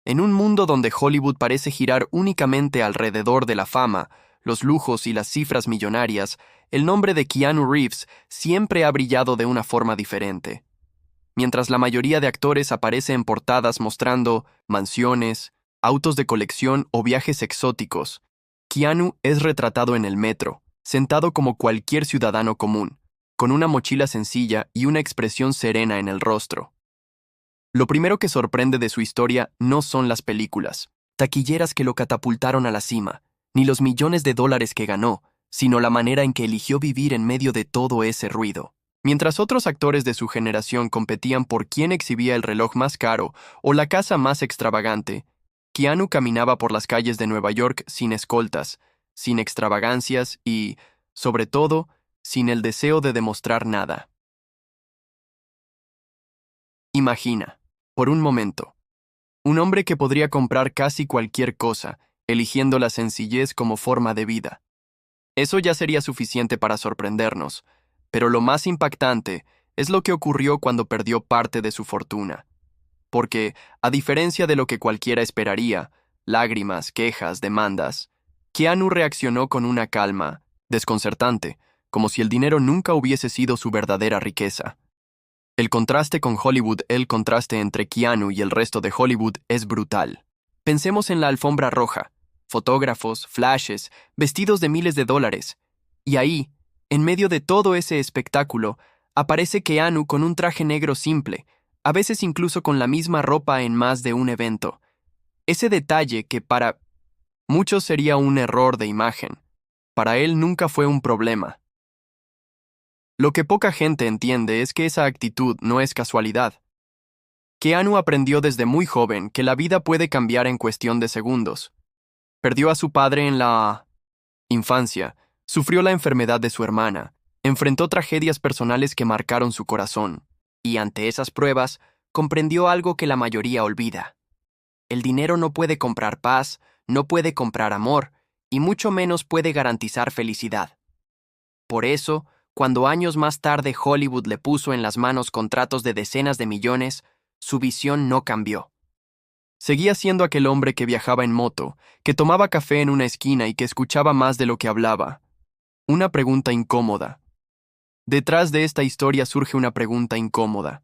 En un mundo donde Hollywood parece girar únicamente alrededor de la fama, los lujos y las cifras millonarias, el nombre de Keanu Reeves siempre ha brillado de una forma diferente. Mientras la mayoría de actores aparece en portadas mostrando mansiones, autos de colección o viajes exóticos, Keanu es retratado en el metro, sentado como cualquier ciudadano común, con una mochila sencilla y una expresión serena en el rostro. Lo primero que sorprende de su historia no son las películas, taquilleras que lo catapultaron a la cima, ni los millones de dólares que ganó, sino la manera en que eligió vivir en medio de todo ese ruido. Mientras otros actores de su generación competían por quién exhibía el reloj más caro o la casa más extravagante, Keanu caminaba por las calles de Nueva York sin escoltas, sin extravagancias y, sobre todo, sin el deseo de demostrar nada. Imagina, por un momento, un hombre que podría comprar casi cualquier cosa, eligiendo la sencillez como forma de vida. Eso ya sería suficiente para sorprendernos, pero lo más impactante es lo que ocurrió cuando perdió parte de su fortuna. Porque, a diferencia de lo que cualquiera esperaría, lágrimas, quejas, demandas, Keanu reaccionó con una calma, desconcertante, como si el dinero nunca hubiese sido su verdadera riqueza. El contraste con Hollywood, el contraste entre Keanu y el resto de Hollywood es brutal. Pensemos en la alfombra roja, fotógrafos, flashes, vestidos de miles de dólares. Y ahí, en medio de todo ese espectáculo, aparece Keanu con un traje negro simple, a veces incluso con la misma ropa en más de un evento. Ese detalle que para muchos sería un error de imagen, para él nunca fue un problema. Lo que poca gente entiende es que esa actitud no es casualidad. Keanu aprendió desde muy joven que la vida puede cambiar en cuestión de segundos. Perdió a su padre en la infancia, sufrió la enfermedad de su hermana, enfrentó tragedias personales que marcaron su corazón, y ante esas pruebas, comprendió algo que la mayoría olvida. El dinero no puede comprar paz, no puede comprar amor, y mucho menos puede garantizar felicidad. Por eso, cuando años más tarde Hollywood le puso en las manos contratos de decenas de millones, su visión no cambió. Seguía siendo aquel hombre que viajaba en moto, que tomaba café en una esquina y que escuchaba más de lo que hablaba. Una pregunta incómoda. Detrás de esta historia surge una pregunta incómoda.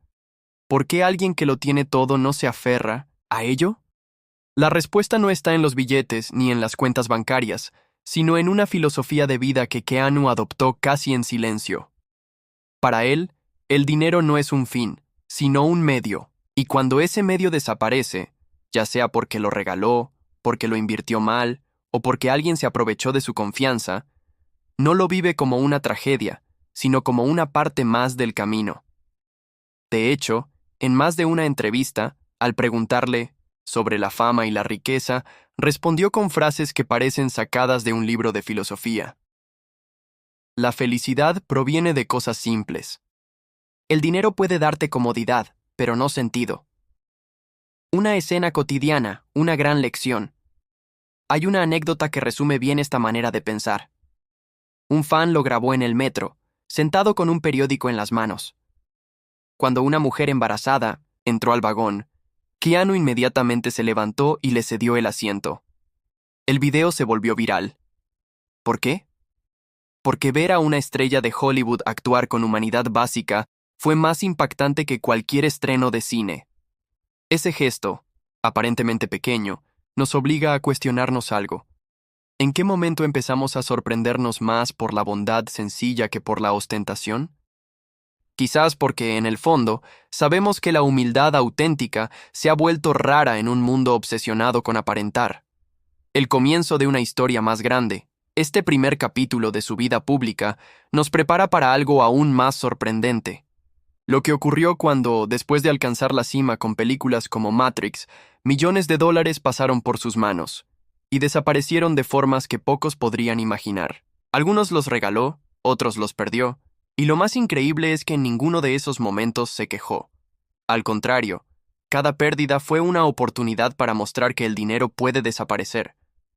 ¿Por qué alguien que lo tiene todo no se aferra a ello? La respuesta no está en los billetes ni en las cuentas bancarias, sino en una filosofía de vida que Keanu adoptó casi en silencio. Para él, el dinero no es un fin, sino un medio, y cuando ese medio desaparece, ya sea porque lo regaló, porque lo invirtió mal, o porque alguien se aprovechó de su confianza, no lo vive como una tragedia, sino como una parte más del camino. De hecho, en más de una entrevista, al preguntarle sobre la fama y la riqueza, respondió con frases que parecen sacadas de un libro de filosofía. La felicidad proviene de cosas simples. El dinero puede darte comodidad, pero no sentido. Una escena cotidiana, una gran lección. Hay una anécdota que resume bien esta manera de pensar. Un fan lo grabó en el metro, sentado con un periódico en las manos. Cuando una mujer embarazada entró al vagón, Keanu inmediatamente se levantó y le cedió el asiento. El video se volvió viral. ¿Por qué? Porque ver a una estrella de Hollywood actuar con humanidad básica fue más impactante que cualquier estreno de cine. Ese gesto, aparentemente pequeño, nos obliga a cuestionarnos algo. ¿En qué momento empezamos a sorprendernos más por la bondad sencilla que por la ostentación? Quizás porque, en el fondo, sabemos que la humildad auténtica se ha vuelto rara en un mundo obsesionado con aparentar. El comienzo de una historia más grande, este primer capítulo de su vida pública, nos prepara para algo aún más sorprendente. Lo que ocurrió cuando, después de alcanzar la cima con películas como Matrix, millones de dólares pasaron por sus manos, y desaparecieron de formas que pocos podrían imaginar. Algunos los regaló, otros los perdió, y lo más increíble es que en ninguno de esos momentos se quejó. Al contrario, cada pérdida fue una oportunidad para mostrar que el dinero puede desaparecer,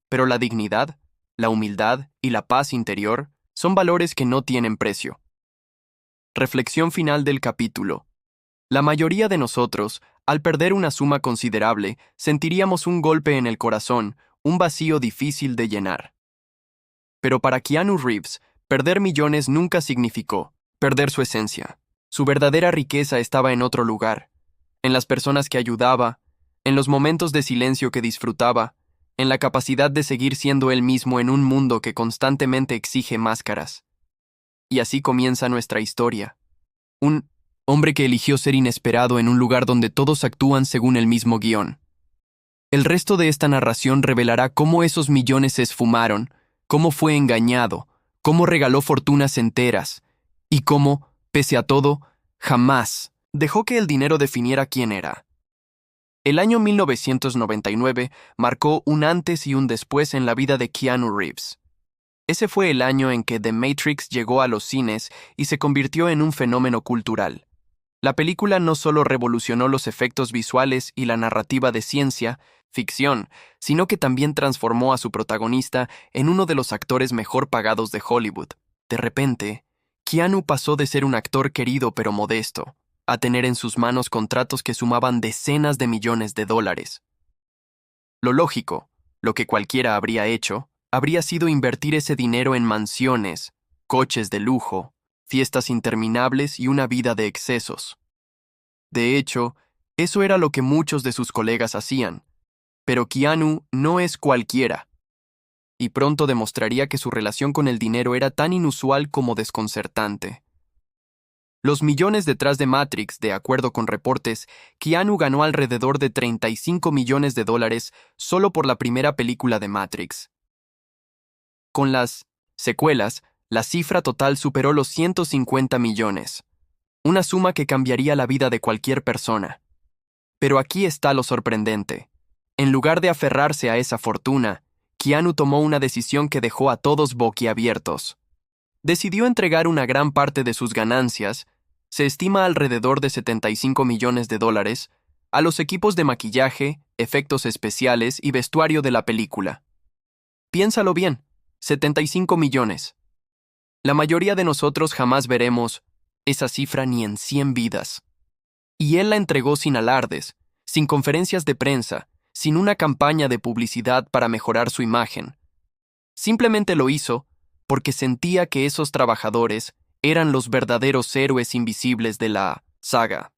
pero la dignidad, la humildad y la paz interior son valores que no tienen precio. Reflexión final del capítulo. La mayoría de nosotros Al perder una suma considerable, sentiríamos un golpe en el corazón, un vacío difícil de llenar. Pero para Keanu Reeves, perder millones nunca significó perder su esencia. Su verdadera riqueza estaba en otro lugar, en las personas que ayudaba, en los momentos de silencio que disfrutaba, en la capacidad de seguir siendo él mismo en un mundo que constantemente exige máscaras. Y así comienza nuestra historia. Un hombre que eligió ser inesperado en un lugar donde todos actúan según el mismo guión. El resto de esta narración revelará cómo esos millones se esfumaron, cómo fue engañado, cómo regaló fortunas enteras, y cómo, pese a todo, jamás dejó que el dinero definiera quién era. El año 1999 marcó un antes y un después en la vida de Keanu Reeves. Ese fue el año en que The Matrix llegó a los cines y se convirtió en un fenómeno cultural. La película no solo revolucionó los efectos visuales y la narrativa de ciencia ficción, sino que también transformó a su protagonista en uno de los actores mejor pagados de Hollywood. De repente, Keanu pasó de ser un actor querido pero modesto, a tener en sus manos contratos que sumaban decenas de millones de dólares. Lo lógico, lo que cualquiera habría hecho, habría sido invertir ese dinero en mansiones, coches de lujo, fiestas interminables y una vida de excesos. De hecho, eso era lo que muchos de sus colegas hacían. Pero Keanu no es cualquiera. Y pronto demostraría que su relación con el dinero era tan inusual como desconcertante. Los millones detrás de Matrix, de acuerdo con reportes, Keanu ganó alrededor de $35 millones solo por la primera película de Matrix. Con las secuelas, la cifra total superó los 150 millones, una suma que cambiaría la vida de cualquier persona. Pero aquí está lo sorprendente. En lugar de aferrarse a esa fortuna, Keanu tomó una decisión que dejó a todos boquiabiertos. Decidió entregar una gran parte de sus ganancias, se estima alrededor de $75 millones, a los equipos de maquillaje, efectos especiales y vestuario de la película. Piénsalo bien, 75 millones. La mayoría de nosotros jamás veremos esa cifra ni en 100 vidas. Y él la entregó sin alardes, sin conferencias de prensa, sin una campaña de publicidad para mejorar su imagen. Simplemente lo hizo porque sentía que esos trabajadores eran los verdaderos héroes invisibles de la saga.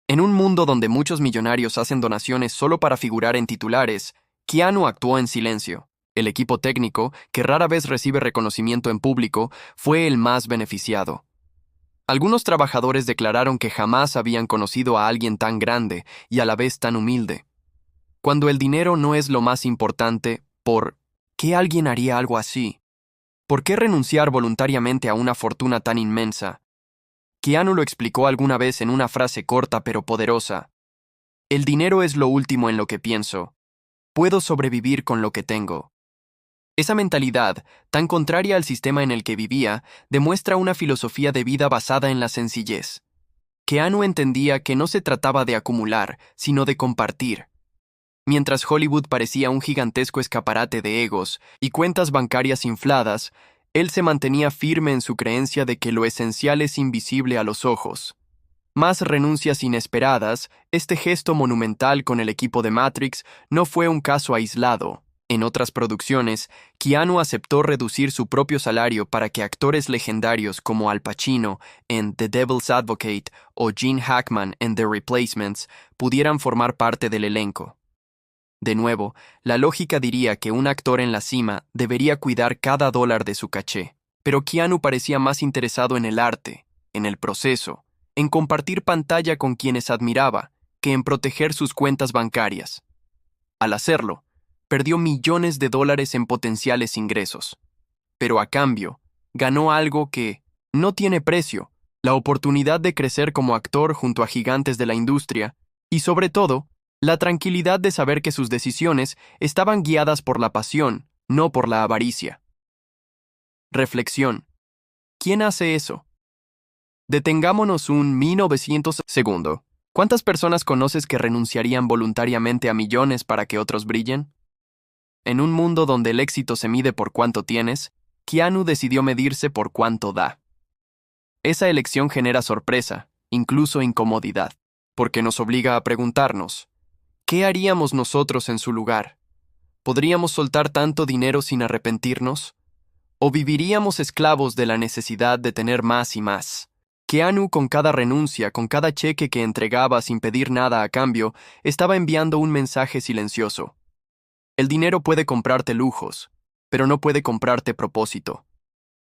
En un mundo donde muchos millonarios hacen donaciones solo para figurar en titulares, Keanu actuó en silencio. El equipo técnico, que rara vez recibe reconocimiento en público, fue el más beneficiado. Algunos trabajadores declararon que jamás habían conocido a alguien tan grande y a la vez tan humilde. Cuando el dinero no es lo más importante, ¿por qué alguien haría algo así? ¿Por qué renunciar voluntariamente a una fortuna tan inmensa? Keanu lo explicó alguna vez en una frase corta pero poderosa. El dinero es lo último en lo que pienso. Puedo sobrevivir con lo que tengo. Esa mentalidad, tan contraria al sistema en el que vivía, demuestra una filosofía de vida basada en la sencillez. Keanu entendía que no se trataba de acumular, sino de compartir. Mientras Hollywood parecía un gigantesco escaparate de egos y cuentas bancarias infladas, él se mantenía firme en su creencia de que lo esencial es invisible a los ojos. Más renuncias inesperadas, este gesto monumental con el equipo de Matrix no fue un caso aislado. En otras producciones, Keanu aceptó reducir su propio salario para que actores legendarios como Al Pacino en The Devil's Advocate o Gene Hackman en The Replacements pudieran formar parte del elenco. De nuevo, la lógica diría que un actor en la cima debería cuidar cada dólar de su caché, pero Keanu parecía más interesado en el arte, en el proceso, en compartir pantalla con quienes admiraba, que en proteger sus cuentas bancarias. Al hacerlo, perdió millones de dólares en potenciales ingresos. Pero a cambio, ganó algo que no tiene precio, la oportunidad de crecer como actor junto a gigantes de la industria, y sobre todo, la tranquilidad de saber que sus decisiones estaban guiadas por la pasión, no por la avaricia. Reflexión. ¿Quién hace eso? Detengámonos un 1900 segundo. ¿Cuántas personas conoces que renunciarían voluntariamente a millones para que otros brillen? En un mundo donde el éxito se mide por cuánto tienes, Keanu decidió medirse por cuánto da. Esa elección genera sorpresa, incluso incomodidad. porque nos obliga a preguntarnos, ¿qué haríamos nosotros en su lugar? ¿Podríamos soltar tanto dinero sin arrepentirnos? ¿O viviríamos esclavos de la necesidad de tener más y más? Keanu, con cada renuncia, con cada cheque que entregaba sin pedir nada a cambio, estaba enviando un mensaje silencioso. El dinero puede comprarte lujos, pero no puede comprarte propósito.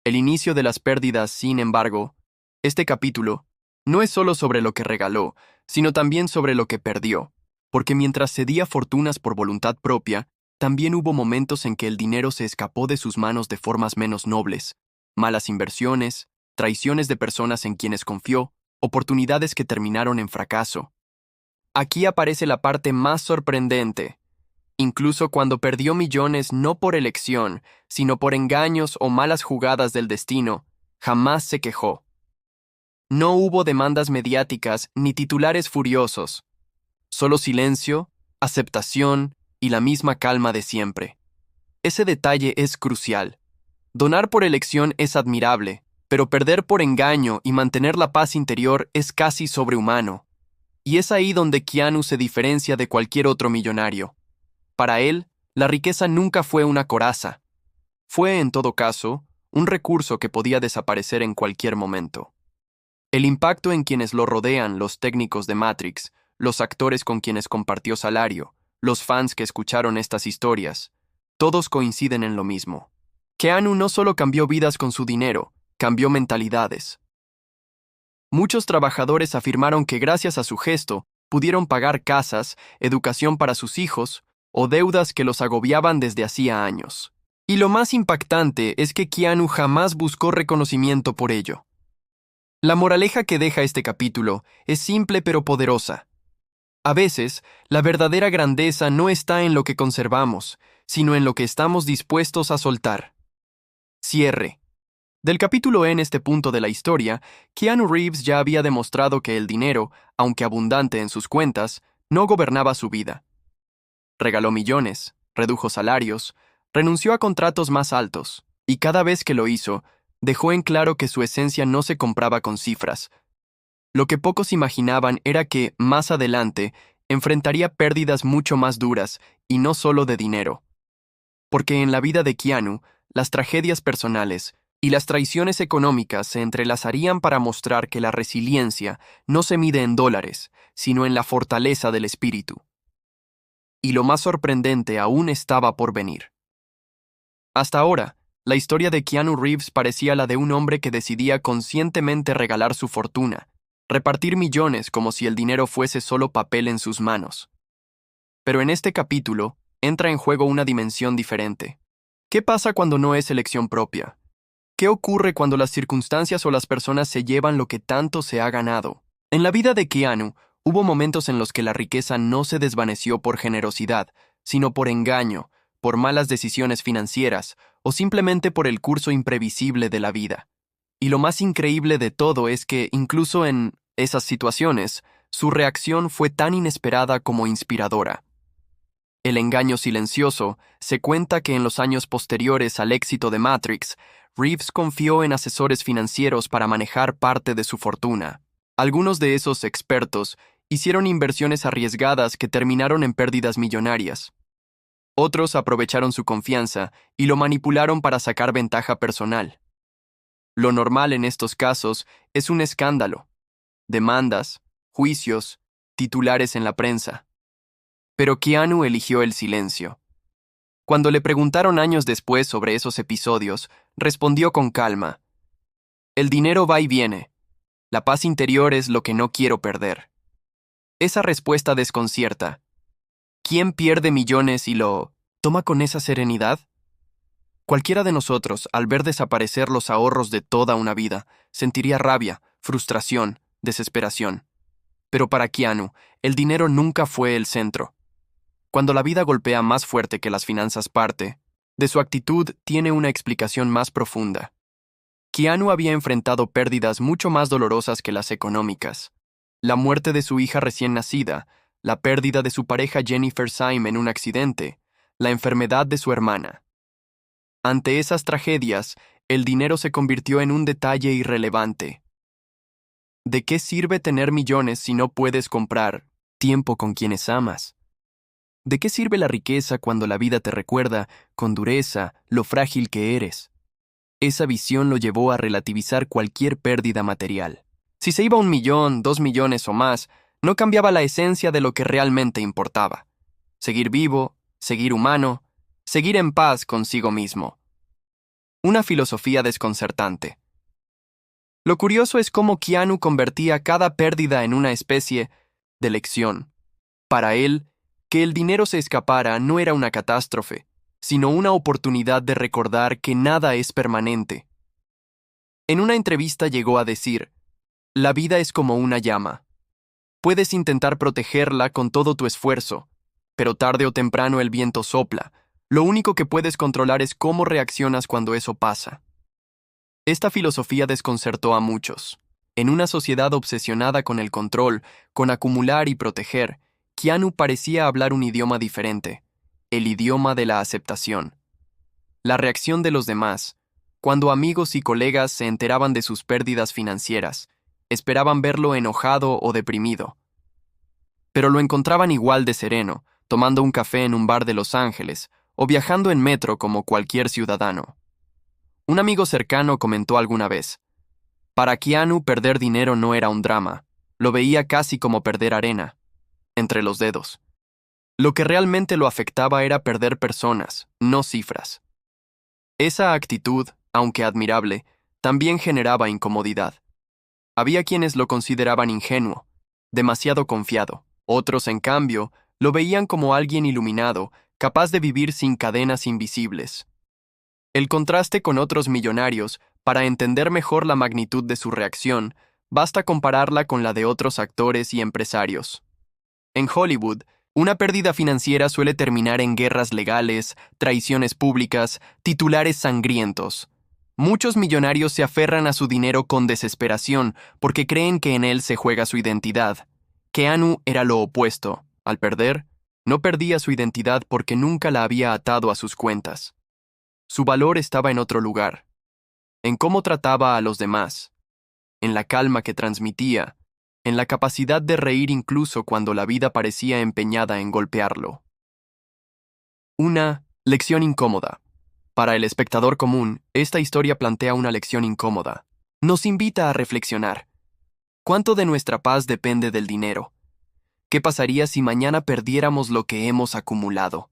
El inicio de las pérdidas, sin embargo, este capítulo, no es solo sobre lo que regaló, sino también sobre lo que perdió, porque mientras cedía fortunas por voluntad propia, también hubo momentos en que el dinero se escapó de sus manos de formas menos nobles, malas inversiones, traiciones de personas en quienes confió, oportunidades que terminaron en fracaso. Aquí aparece la parte más sorprendente. Incluso cuando perdió millones no por elección, sino por engaños o malas jugadas del destino, jamás se quejó. No hubo demandas mediáticas ni titulares furiosos, solo silencio, aceptación y la misma calma de siempre. Ese detalle es crucial. Donar por elección es admirable, pero perder por engaño y mantener la paz interior es casi sobrehumano. Y es ahí donde Keanu se diferencia de cualquier otro millonario. Para él, la riqueza nunca fue una coraza. Fue, en todo caso, un recurso que podía desaparecer en cualquier momento. El impacto en quienes lo rodean, los técnicos de Matrix, los actores con quienes compartió salario, los fans que escucharon estas historias, todos coinciden en lo mismo. Keanu no solo cambió vidas con su dinero, cambió mentalidades. Muchos trabajadores afirmaron que gracias a su gesto pudieron pagar casas, educación para sus hijos o deudas que los agobiaban desde hacía años. Y lo más impactante es que Keanu jamás buscó reconocimiento por ello. La moraleja que deja este capítulo es simple pero poderosa. A veces, la verdadera grandeza no está en lo que conservamos, sino en lo que estamos dispuestos a soltar. Cierre. Del capítulo en este punto de la historia, Keanu Reeves ya había demostrado que el dinero, aunque abundante en sus cuentas, no gobernaba su vida. Regaló millones, redujo salarios, renunció a contratos más altos, y cada vez que lo hizo, dejó en claro que su esencia no se compraba con cifras. Lo que pocos imaginaban era que, más adelante, enfrentaría pérdidas mucho más duras, y no solo de dinero. Porque en la vida de Keanu, las tragedias personales y las traiciones económicas se entrelazarían para mostrar que la resiliencia no se mide en dólares, sino en la fortaleza del espíritu. Y lo más sorprendente aún estaba por venir. Hasta ahora, la historia de Keanu Reeves parecía la de un hombre que decidía conscientemente regalar su fortuna, repartir millones como si el dinero fuese solo papel en sus manos. Pero en este capítulo, entra en juego una dimensión diferente. ¿Qué pasa cuando no es elección propia? ¿Qué ocurre cuando las circunstancias o las personas se llevan lo que tanto se ha ganado? En la vida de Keanu, hubo momentos en los que la riqueza no se desvaneció por generosidad, sino por engaño, por malas decisiones financieras o simplemente por el curso imprevisible de la vida. Y lo más increíble de todo es que, incluso en esas situaciones, su reacción fue tan inesperada como inspiradora. El engaño silencioso se cuenta que en los años posteriores al éxito de Matrix, Reeves confió en asesores financieros para manejar parte de su fortuna. Algunos de esos expertos hicieron inversiones arriesgadas que terminaron en pérdidas millonarias. Otros aprovecharon su confianza y lo manipularon para sacar ventaja personal. Lo normal en estos casos es un escándalo, demandas, juicios, titulares en la prensa. Pero Keanu eligió el silencio. Cuando le preguntaron años después sobre esos episodios, respondió con calma: "El dinero va y viene. La paz interior es lo que no quiero perder". Esa respuesta desconcierta. ¿Quién pierde millones y lo toma con esa serenidad? Cualquiera de nosotros, al ver desaparecer los ahorros de toda una vida, sentiría rabia, frustración, desesperación. Pero para Keanu, el dinero nunca fue el centro. Cuando la vida golpea más fuerte que las finanzas parte, de su actitud tiene una explicación más profunda. Keanu había enfrentado pérdidas mucho más dolorosas que las económicas. La muerte de su hija recién nacida, la pérdida de su pareja Jennifer Syme en un accidente, la enfermedad de su hermana. Ante esas tragedias, el dinero se convirtió en un detalle irrelevante. ¿De qué sirve tener millones si no puedes comprar tiempo con quienes amas? ¿De qué sirve la riqueza cuando la vida te recuerda, con dureza, lo frágil que eres? Esa visión lo llevó a relativizar cualquier pérdida material. Si se iba 1 millón, 2 millones o más, no cambiaba la esencia de lo que realmente importaba. Seguir vivo, seguir humano, seguir en paz consigo mismo. Una filosofía desconcertante. Lo curioso es cómo Keanu convertía cada pérdida en una especie de lección. Para él, que el dinero se escapara no era una catástrofe, sino una oportunidad de recordar que nada es permanente. En una entrevista llegó a decir, la vida es como una llama. Puedes intentar protegerla con todo tu esfuerzo, pero tarde o temprano el viento sopla. Lo único que puedes controlar es cómo reaccionas cuando eso pasa. Esta filosofía desconcertó a muchos. En una sociedad obsesionada con el control, con acumular y proteger, Keanu parecía hablar un idioma diferente, el idioma de la aceptación. La reacción de los demás, cuando amigos y colegas se enteraban de sus pérdidas financieras, esperaban verlo enojado o deprimido. Pero lo encontraban igual de sereno, tomando un café en un bar de Los Ángeles, o viajando en metro como cualquier ciudadano. Un amigo cercano comentó alguna vez, para Keanu perder dinero no era un drama, lo veía casi como perder arena, entre los dedos. Lo que realmente lo afectaba era perder personas, no cifras. Esa actitud, aunque admirable, también generaba incomodidad. Había quienes lo consideraban ingenuo, demasiado confiado. Otros, en cambio, lo veían como alguien iluminado, capaz de vivir sin cadenas invisibles. El contraste con otros millonarios, para entender mejor la magnitud de su reacción, basta compararla con la de otros actores y empresarios. En Hollywood, una pérdida financiera suele terminar en guerras legales, traiciones públicas, titulares sangrientos. Muchos millonarios se aferran a su dinero con desesperación porque creen que en él se juega su identidad. Keanu era lo opuesto. Al perder, no perdía su identidad porque nunca la había atado a sus cuentas. Su valor estaba en otro lugar, en cómo trataba a los demás, en la calma que transmitía, en la capacidad de reír incluso cuando la vida parecía empeñada en golpearlo. Una lección incómoda. Para el espectador común, esta historia plantea una lección incómoda. Nos invita a reflexionar. ¿Cuánto de nuestra paz depende del dinero? ¿Qué pasaría si mañana perdiéramos lo que hemos acumulado?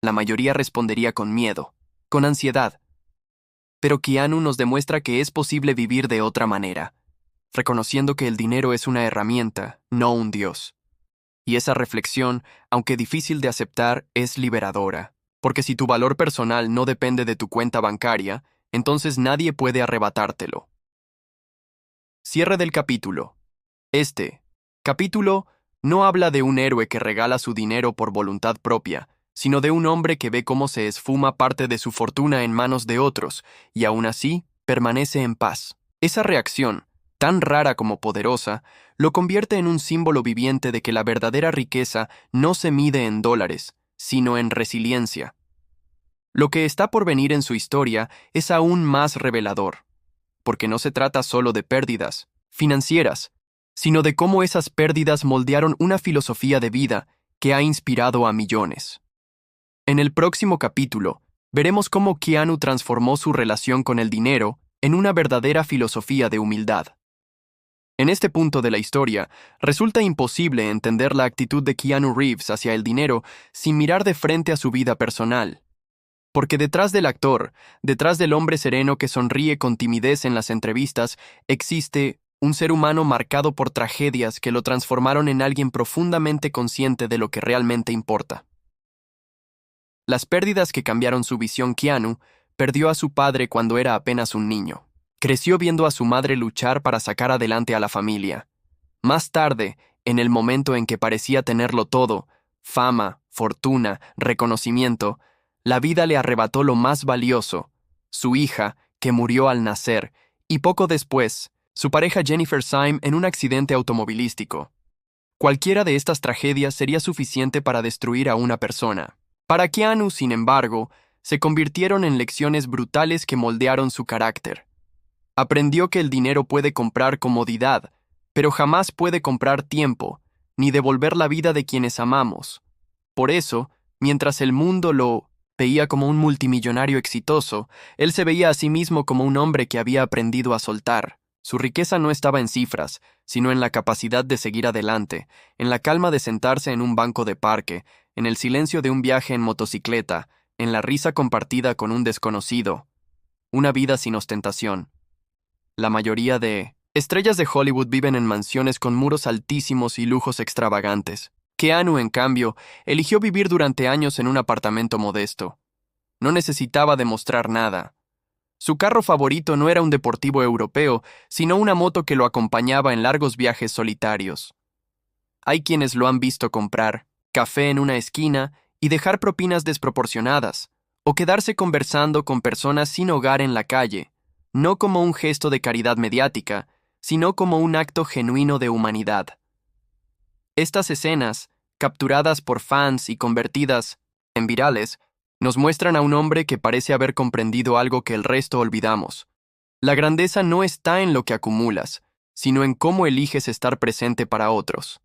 La mayoría respondería con miedo, con ansiedad. Pero Keanu nos demuestra que es posible vivir de otra manera, reconociendo que el dinero es una herramienta, no un dios. Y esa reflexión, aunque difícil de aceptar, es liberadora, porque si tu valor personal no depende de tu cuenta bancaria, entonces nadie puede arrebatártelo. Cierre del capítulo. Este capítulo no habla de un héroe que regala su dinero por voluntad propia, sino de un hombre que ve cómo se esfuma parte de su fortuna en manos de otros, y aún así permanece en paz. Esa reacción, tan rara como poderosa, lo convierte en un símbolo viviente de que la verdadera riqueza no se mide en dólares, sino en resiliencia. Lo que está por venir en su historia es aún más revelador, porque no se trata solo de pérdidas financieras, sino de cómo esas pérdidas moldearon una filosofía de vida que ha inspirado a millones. En el próximo capítulo, veremos cómo Keanu transformó su relación con el dinero en una verdadera filosofía de humildad. En este punto de la historia, resulta imposible entender la actitud de Keanu Reeves hacia el dinero sin mirar de frente a su vida personal. Porque detrás del actor, detrás del hombre sereno que sonríe con timidez en las entrevistas, existe un ser humano marcado por tragedias que lo transformaron en alguien profundamente consciente de lo que realmente importa. Las pérdidas que cambiaron su visión. Keanu perdió a su padre cuando era apenas un niño. Creció viendo a su madre luchar para sacar adelante a la familia. Más tarde, en el momento en que parecía tenerlo todo, fama, fortuna, reconocimiento, la vida le arrebató lo más valioso, su hija, que murió al nacer, y poco después, su pareja Jennifer Syme en un accidente automovilístico. Cualquiera de estas tragedias sería suficiente para destruir a una persona. Para Keanu, sin embargo, se convirtieron en lecciones brutales que moldearon su carácter. Aprendió que el dinero puede comprar comodidad, pero jamás puede comprar tiempo, ni devolver la vida de quienes amamos. Por eso, mientras el mundo lo veía como un multimillonario exitoso, él se veía a sí mismo como un hombre que había aprendido a soltar. Su riqueza no estaba en cifras, sino en la capacidad de seguir adelante, en la calma de sentarse en un banco de parque, en el silencio de un viaje en motocicleta, en la risa compartida con un desconocido. Una vida sin ostentación. La mayoría de estrellas de Hollywood viven en mansiones con muros altísimos y lujos extravagantes. Keanu, en cambio, eligió vivir durante años en un apartamento modesto. No necesitaba demostrar nada. Su carro favorito no era un deportivo europeo, sino una moto que lo acompañaba en largos viajes solitarios. Hay quienes lo han visto comprar café en una esquina y dejar propinas desproporcionadas, o quedarse conversando con personas sin hogar en la calle, no como un gesto de caridad mediática, sino como un acto genuino de humanidad. Estas escenas, capturadas por fans y convertidas en virales, nos muestran a un hombre que parece haber comprendido algo que el resto olvidamos. La grandeza no está en lo que acumulas, sino en cómo eliges estar presente para otros.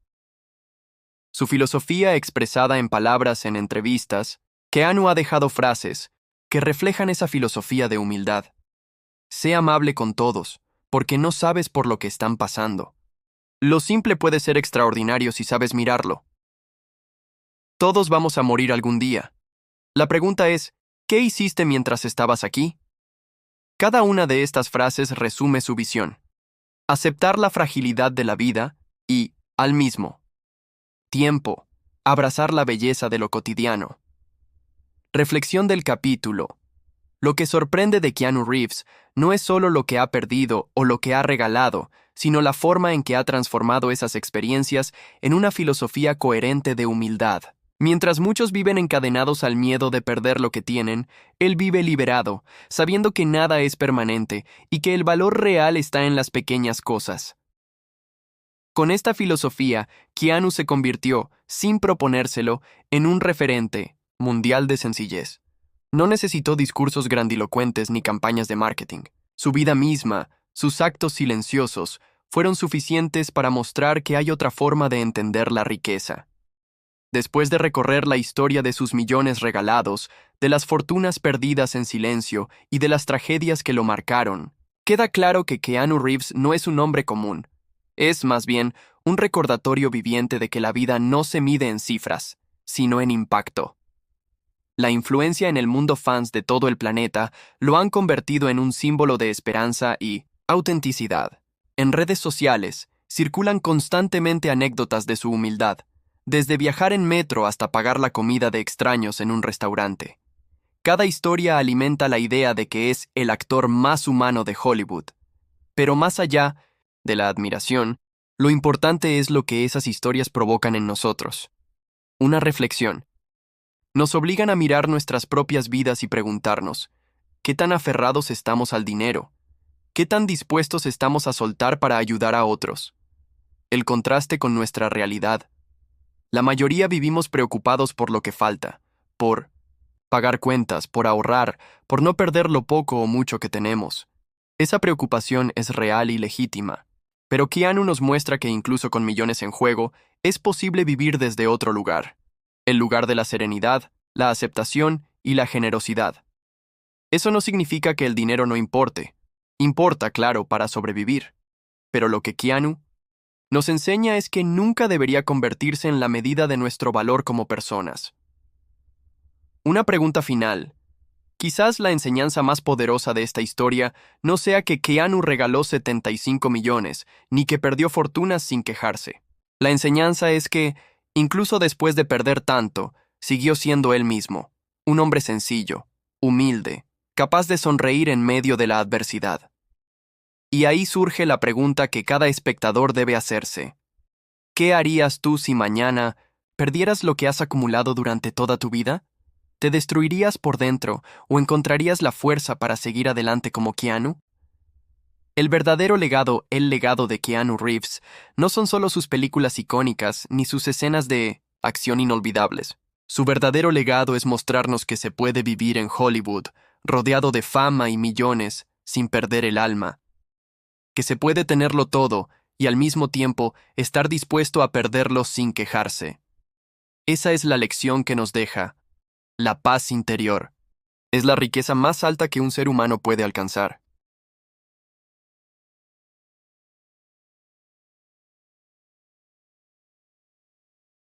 Su filosofía expresada en palabras en entrevistas, Keanu ha dejado frases que reflejan esa filosofía de humildad. Sé amable con todos, porque no sabes por lo que están pasando. Lo simple puede ser extraordinario si sabes mirarlo. Todos vamos a morir algún día. La pregunta es, ¿qué hiciste mientras estabas aquí? Cada una de estas frases resume su visión. Aceptar la fragilidad de la vida y, al mismo tiempo, abrazar la belleza de lo cotidiano. Reflexión del capítulo. Lo que sorprende de Keanu Reeves no es solo lo que ha perdido o lo que ha regalado, sino la forma en que ha transformado esas experiencias en una filosofía coherente de humildad. Mientras muchos viven encadenados al miedo de perder lo que tienen, él vive liberado, sabiendo que nada es permanente y que el valor real está en las pequeñas cosas. Con esta filosofía, Keanu se convirtió, sin proponérselo, en un referente mundial de sencillez. No necesitó discursos grandilocuentes ni campañas de marketing. Su vida misma, sus actos silenciosos, fueron suficientes para mostrar que hay otra forma de entender la riqueza. Después de recorrer la historia de sus millones regalados, de las fortunas perdidas en silencio y de las tragedias que lo marcaron, queda claro que Keanu Reeves no es un hombre común. Es, más bien, un recordatorio viviente de que la vida no se mide en cifras, sino en impacto. La influencia en el mundo fans de todo el planeta lo han convertido en un símbolo de esperanza y autenticidad. En redes sociales, circulan constantemente anécdotas de su humildad, desde viajar en metro hasta pagar la comida de extraños en un restaurante. Cada historia alimenta la idea de que es el actor más humano de Hollywood. Pero más allá de la admiración, lo importante es lo que esas historias provocan en nosotros. Una reflexión. Nos obligan a mirar nuestras propias vidas y preguntarnos, ¿qué tan aferrados estamos al dinero? ¿Qué tan dispuestos estamos a soltar para ayudar a otros? El contraste con nuestra realidad. La mayoría vivimos preocupados por lo que falta, por pagar cuentas, por ahorrar, por no perder lo poco o mucho que tenemos. Esa preocupación es real y legítima, pero Keanu nos muestra que incluso con millones en juego, es posible vivir desde otro lugar. El lugar de la serenidad, la aceptación y la generosidad. Eso no significa que el dinero no importe. Importa, claro, para sobrevivir. Pero lo que Keanu nos enseña es que nunca debería convertirse en la medida de nuestro valor como personas. Una pregunta final. Quizás la enseñanza más poderosa de esta historia no sea que Keanu regaló 75 millones, ni que perdió fortunas sin quejarse. La enseñanza es que, incluso después de perder tanto, siguió siendo él mismo, un hombre sencillo, humilde, capaz de sonreír en medio de la adversidad. Y ahí surge la pregunta que cada espectador debe hacerse. ¿Qué harías tú si mañana perdieras lo que has acumulado durante toda tu vida? ¿Te destruirías por dentro o encontrarías la fuerza para seguir adelante como Keanu? El verdadero legado, el legado de Keanu Reeves, no son solo sus películas icónicas ni sus escenas de acción inolvidables. Su verdadero legado es mostrarnos que se puede vivir en Hollywood, rodeado de fama y millones, sin perder el alma. Que se puede tenerlo todo y al mismo tiempo estar dispuesto a perderlos sin quejarse. Esa es la lección que nos deja la paz interior. Es la riqueza más alta que un ser humano puede alcanzar.